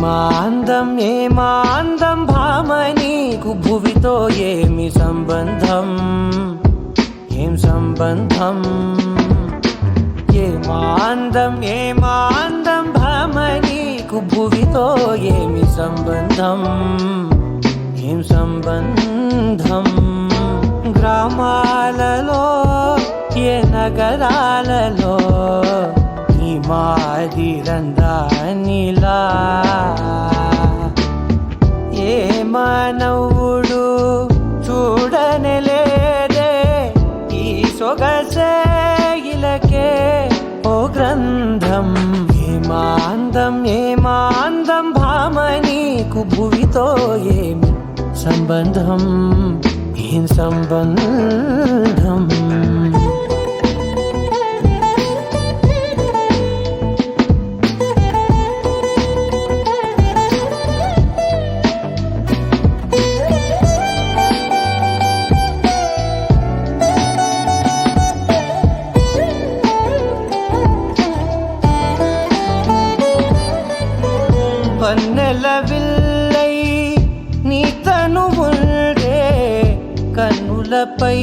ఏమాందం ఏమాందం భామ నీకు భువితో ఏమి సంబంధం ఏం సంబంధం ఏమాందం ఏమాందం భామ నీకు భువితో ఏమి సంబంధం ఏం సంబంధం గ్రామాలలో ఏ నగరాలలో ఈ మాదిరందానిలా ఏ మానవుడు చూడనలేదే ఈ సొగసే ఇలకే ఓ గ్రంథం ఏమాందం ఏమాందం భామ నీకు భువితో ఏమి సంబంధం ఏం సంబంధం పన్నెల విల్లై నీ తనువుల్డే కన్నులపై